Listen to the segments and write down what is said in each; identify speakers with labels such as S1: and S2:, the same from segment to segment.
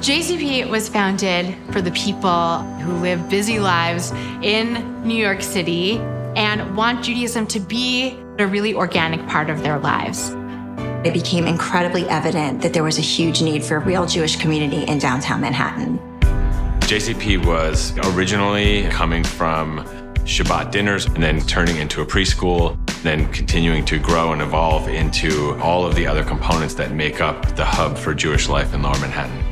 S1: JCP was founded for the people who live busy lives in New York City and want Judaism to be a really organic part of their lives.
S2: It became incredibly evident that there was a huge need for a real Jewish community in downtown Manhattan.
S3: JCP was originally coming from Shabbat dinners and then turning into a preschool, then continuing to grow and evolve into all of the other components that make up the hub for Jewish life in Lower Manhattan.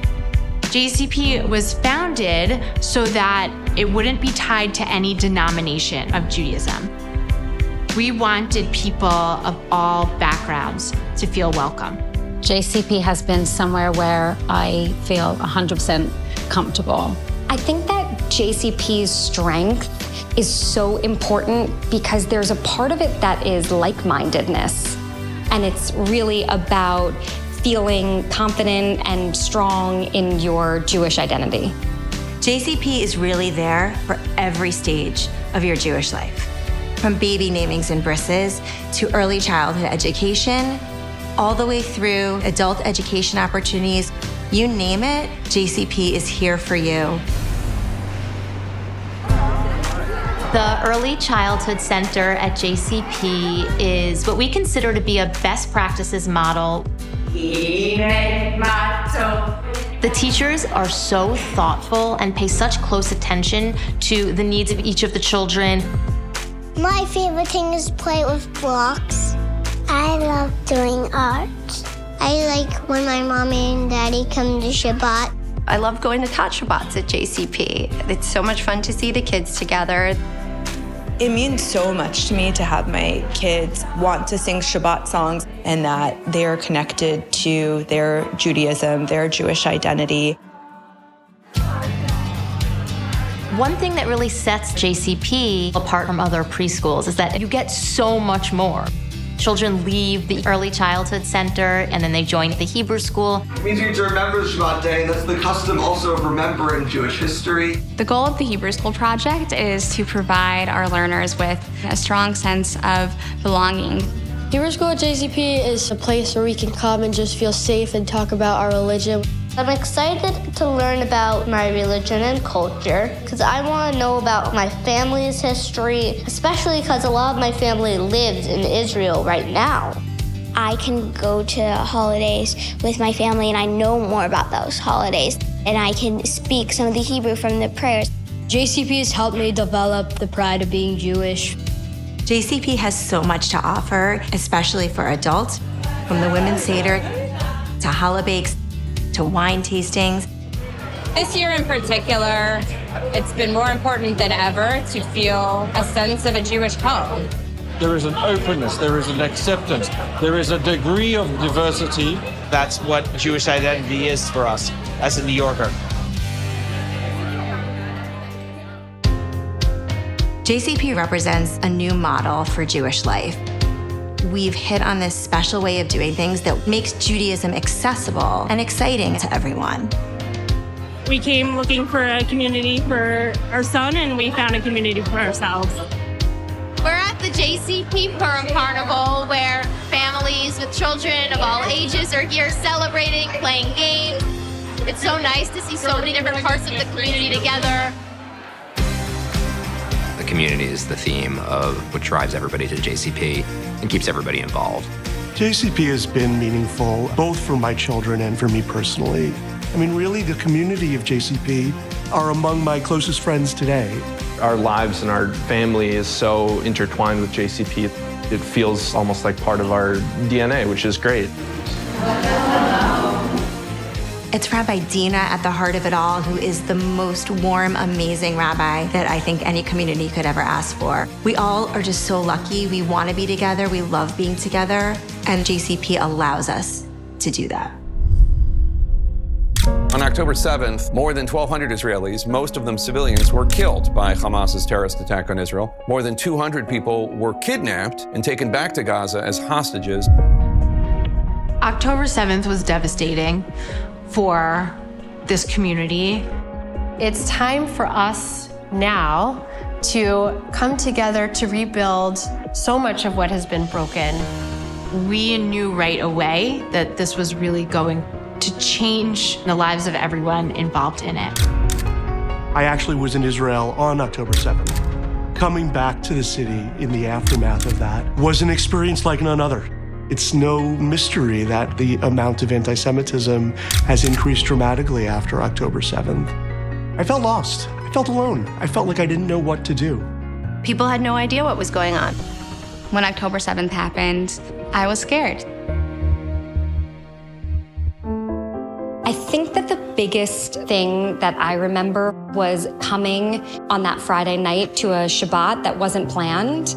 S1: JCP was founded so that it wouldn't be tied to any denomination of Judaism. We wanted people of all backgrounds to feel welcome.
S4: JCP has been somewhere where I feel 100% comfortable.
S5: I think that JCP's strength is so important because there's a part of it that is like-mindedness. And it's really about feeling confident and strong in your Jewish identity.
S2: JCP is really there for every stage of your Jewish life. From baby namings and brisses to early childhood education, all the way through adult education opportunities. You name it, JCP is here for you.
S6: The Early Childhood Center at JCP is what we consider to be a best practices model. The teachers are so thoughtful and pay such close attention to the needs of each of the children.
S7: My favorite thing is play with blocks. I love doing art. I like when my mommy and daddy come to Shabbat.
S8: I love going to Tat Shabbats at JCP. It's so much fun to see the kids together.
S9: It means so much to me to have my kids want to sing Shabbat songs and that they are connected to their Judaism, their Jewish identity.
S6: One thing that really sets JCP apart from other preschools is that you get so much more. Children leave the Early Childhood Center and then they join the Hebrew school.
S10: It means you need to remember the Shabbat day, and that's the custom also of remembering Jewish history.
S11: The goal of the Hebrew School project is to provide our learners with a strong sense of belonging.
S12: Hebrew School at JCP is a place where we can come and just feel safe and talk about our religion.
S7: I'm excited to learn about my religion and culture because I want to know about my family's history, especially because a lot of my family lives in Israel right now. I can go to holidays with my family and I know more about those holidays and I can speak some of the Hebrew from the prayers.
S12: JCP has helped me develop the pride of being Jewish.
S2: JCP has so much to offer, especially for adults, from the Women's Seder to challah bakes to wine tastings.
S13: This year in particular, it's been more important than ever to feel a sense of a Jewish home.
S14: There is an openness, there is an acceptance, there is a degree of diversity.
S15: That's what Jewish identity is for us as a New Yorker.
S2: JCP represents a new model for Jewish life. We've hit on this special way of doing things that makes Judaism accessible and exciting to everyone.
S16: We came looking for a community for our son, and we found a community for ourselves.
S17: We're at the JCP Purim Carnival, where families with children of all ages are here celebrating, playing games. It's so nice to see so many different parts of the community together.
S18: The community is the theme of what drives everybody to JCP and keeps everybody involved.
S19: JCP has been meaningful, both for my children and for me personally. I mean, really, the community of JCP are among my closest friends today.
S20: Our lives and our family is so intertwined with JCP. It feels almost like part of our DNA, which is great.
S2: It's Rabbi Dina at the heart of it all, who is the most warm, amazing rabbi that I think any community could ever ask for. We all are just so lucky. We want to be together. We love being together. And JCP allows us to do that.
S5: On October 7th, more than 1,200 Israelis, most of them civilians, were killed by Hamas's terrorist attack on Israel. More than 200 people were kidnapped and taken back to Gaza as hostages.
S1: October 7th was devastating for this community.
S2: It's time for us now to come together to rebuild so much of what has been broken.
S1: We knew right away that this was really going to change the lives of everyone involved in it.
S19: I actually was in Israel on October 7th. Coming back to the city in the aftermath of that was an experience like none other. It's no mystery that the amount of anti-Semitism has increased dramatically after October 7th. I felt lost. I felt alone. I felt like I didn't know what to do.
S8: People had no idea what was going on.
S11: When October 7th happened, I was scared.
S5: I think that the biggest thing that I remember was coming on that Friday night to a Shabbat that wasn't planned.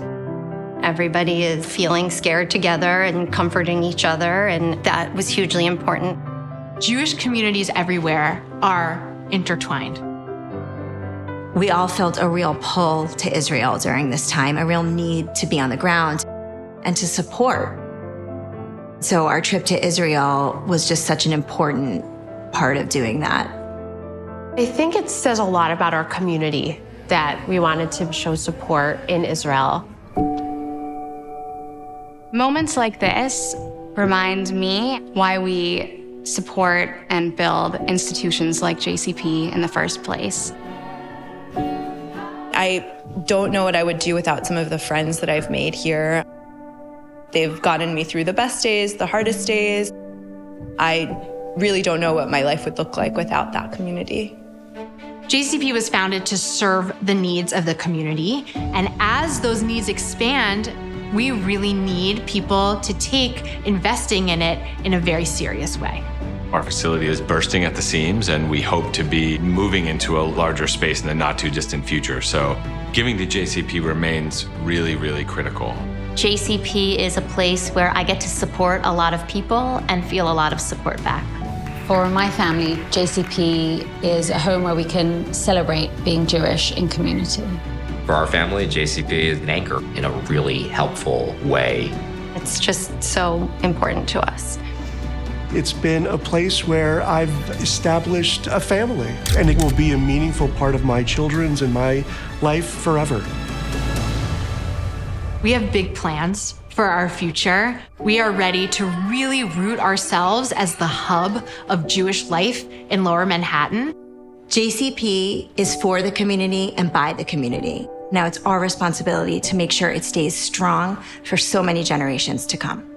S8: Everybody is feeling scared together and comforting each other, and that was hugely important.
S1: Jewish communities everywhere are intertwined.
S2: We all felt a real pull to Israel during this time, a real need to be on the ground and to support. So our trip to Israel was just such an important part of doing that.
S21: I think it says a lot about our community that we wanted to show support in Israel.
S11: Moments like this remind me why we support and build institutions like JCP in the first place.
S9: I don't know what I would do without some of the friends that I've made here. They've gotten me through the best days, the hardest days. I really don't know what my life would look like without that community.
S1: JCP was founded to serve the needs of the community, and as those needs expand, we really need people to take investing in it in a very serious way.
S3: Our facility is bursting at the seams, and we hope to be moving into a larger space in the not too distant future. So giving to JCP remains really, really critical.
S6: JCP is a place where I get to support a lot of people and feel a lot of support back.
S4: For my family, JCP is a home where we can celebrate being Jewish in community.
S18: For our family, JCP is an anchor in a really helpful way.
S8: It's just so important to us.
S19: It's been a place where I've established a family, and it will be a meaningful part of my children's and my life forever.
S1: We have big plans for our future. We are ready to really root ourselves as the hub of Jewish life in Lower Manhattan.
S2: JCP is for the community and by the community. Now it's our responsibility to make sure it stays strong for so many generations to come.